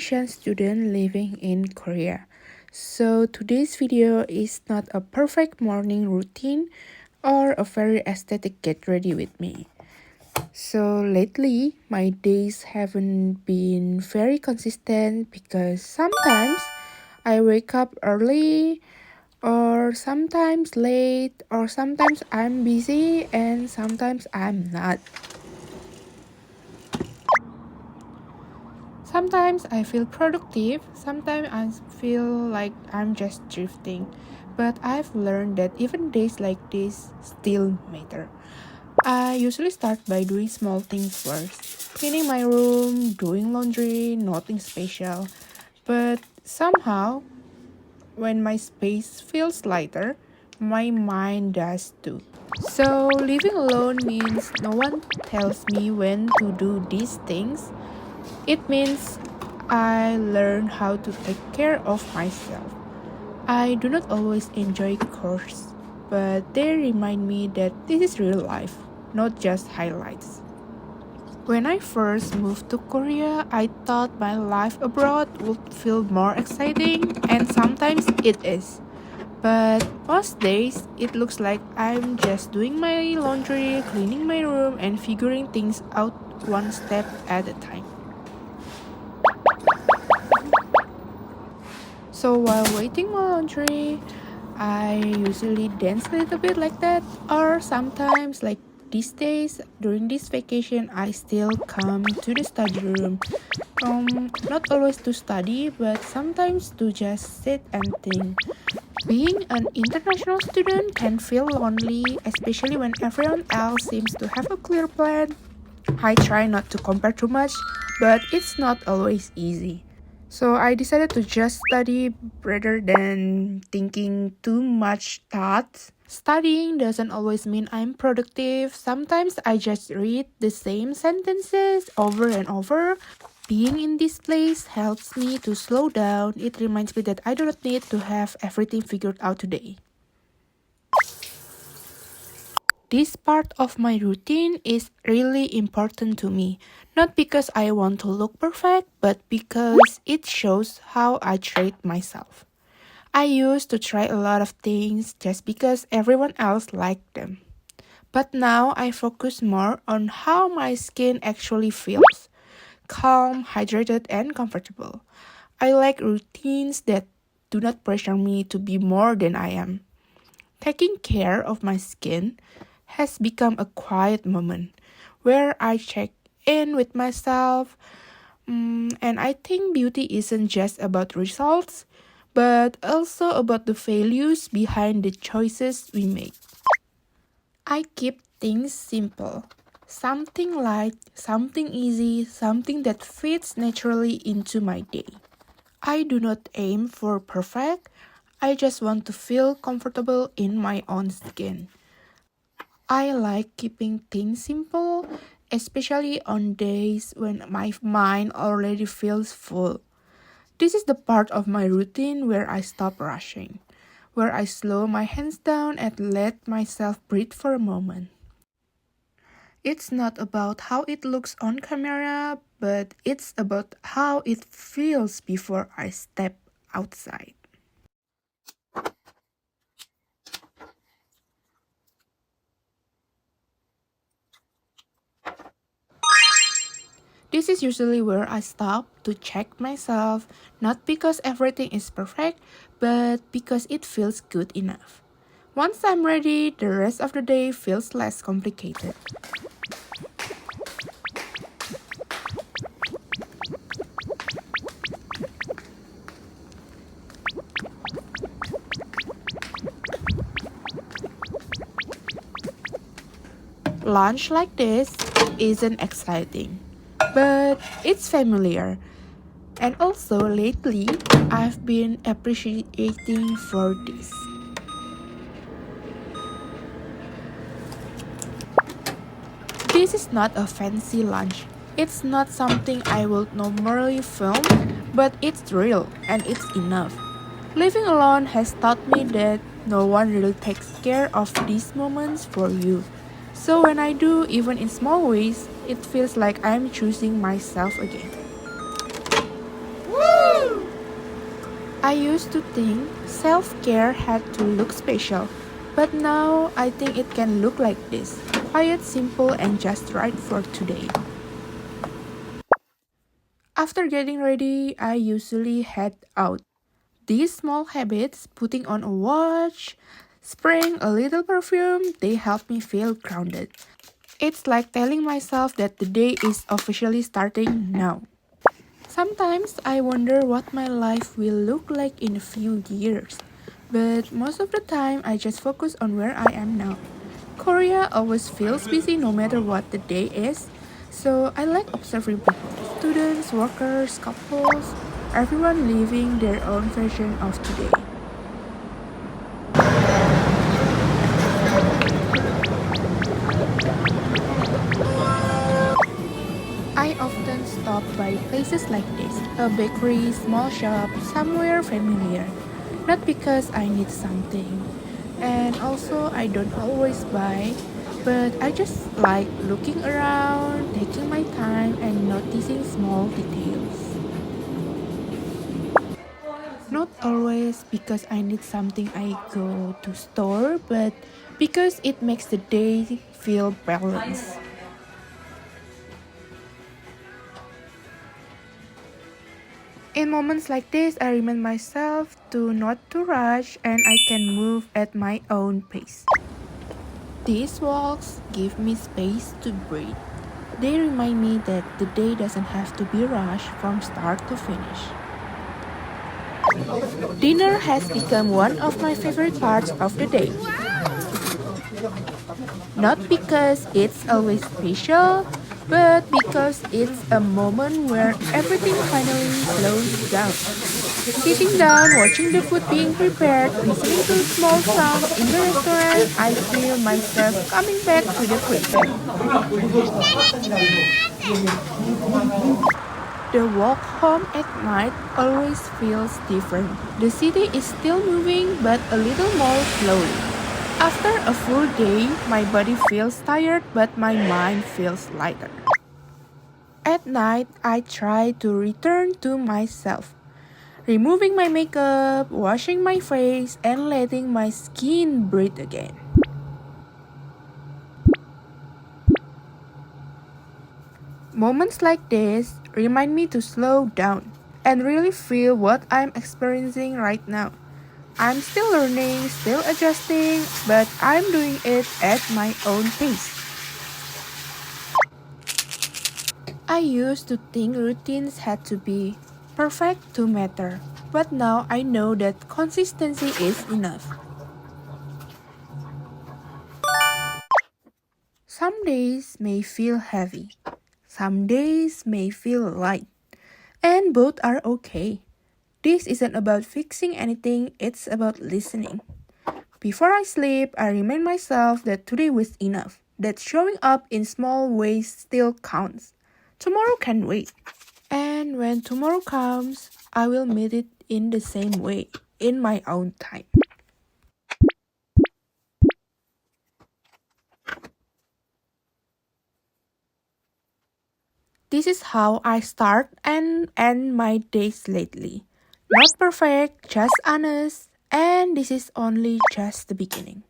Asian student living in Korea. So today's video is not a perfect morning routine or a very aesthetic get ready with me. So lately, my days haven't been very consistent because sometimes I wake up early or sometimes late or sometimes I'm busy and sometimes I'm not. Sometimes I feel productive, sometimes I feel like I'm just drifting. But I've learned that even days like this still matter. I usually start by doing small things first. Cleaning my room, doing laundry, nothing special. But somehow, when my space feels lighter, my mind does too. So living alone means no one tells me when to do these things. It means I learn how to take care of myself. I do not always enjoy chores, but they remind me that this is real life, not just highlights. When I first moved to Korea, I thought my life abroad would feel more exciting, and sometimes it is. But most days, it looks like I'm just doing my laundry, cleaning my room, and figuring things out one step at a time. So while waiting my laundry, I usually dance a little bit like that, or sometimes like these days during this vacation I still come to the study room. Not always to study, but sometimes to just sit and think. Being an international student can feel lonely, especially when everyone else seems to have a clear plan. I try not to compare too much, but it's not always easy. So I decided to just study rather than thinking too much thoughts. Studying doesn't always mean I'm productive. Sometimes I just read the same sentences over and over. Being in this place helps me to slow down. It reminds me that I do not need to have everything figured out today. This part of my routine is really important to me, not because I want to look perfect, but because it shows how I treat myself. I used to try a lot of things just because everyone else liked them. But now I focus more on how my skin actually feels, calm, hydrated, and comfortable. I like routines that do not pressure me to be more than I am. Taking care of my skin has become a quiet moment where I check in with myself. And I think beauty isn't just about results, but also about the values behind the choices we make. I keep things simple. Something light, something easy, something that fits naturally into my day. I do not aim for perfect. I just want to feel comfortable in my own skin. I like keeping things simple, especially on days when my mind already feels full. This is the part of my routine where I stop rushing, where I slow my hands down and let myself breathe for a moment. It's not about how it looks on camera, but it's about how it feels before I step outside. This is usually where I stop to check myself, not because everything is perfect, but because it feels good enough. Once I'm ready, the rest of the day feels less complicated. Lunch like this isn't exciting, but it's familiar. And also lately, I've been appreciating for this. This is not a fancy lunch. It's not something I would normally film, but it's real and it's enough. Living alone has taught me that no one really takes care of these moments for you. So when I do, even in small ways, it feels like I'm choosing myself again. I used to think self-care had to look special, but now I think it can look like this. Quiet, simple, and just right for today. After getting ready, I usually head out. These small habits, putting on a watch, spraying a little perfume, they help me feel grounded. It's like telling myself that the day is officially starting now. Sometimes I wonder what my life will look like in a few years. But most of the time, I just focus on where I am now. Korea always feels busy no matter what the day is, so I like observing people students, workers, couples, everyone living their own version of today. I often stop by places like this, a bakery, small shop, somewhere familiar. Not because I need something. And also, I don't always buy, but I just like looking around, taking my time, and noticing small details. Not always because I need something I go to store, but because it makes the day feel balanced. In moments like this, I remind myself to not to rush and I can move at my own pace. These walks give me space to breathe. They remind me that the day doesn't have to be rushed from start to finish. Dinner has become one of my favorite parts of the day. Not because it's always special, but because it's a moment where everything finally slows down. Sitting down, watching the food being prepared, listening to small sounds in the restaurant, I feel myself coming back to the present. The walk home at night always feels different. The city is still moving, but a little more slowly. After a full day, my body feels tired, but my mind feels lighter. At night, I try to return to myself, removing my makeup, washing my face, and letting my skin breathe again. Moments like this remind me to slow down and really feel what I'm experiencing right now. I'm still learning, still adjusting, but I'm doing it at my own pace. I used to think routines had to be perfect to matter, but now I know that consistency is enough. Some days may feel heavy, some days may feel light, and both are okay. This isn't about fixing anything, it's about listening. Before I sleep, I remind myself that today was enough, that showing up in small ways still counts. Tomorrow can wait. And when tomorrow comes, I will meet it in the same way, in my own time. This is how I start and end my days lately. Not perfect, just honest, and this is only just the beginning.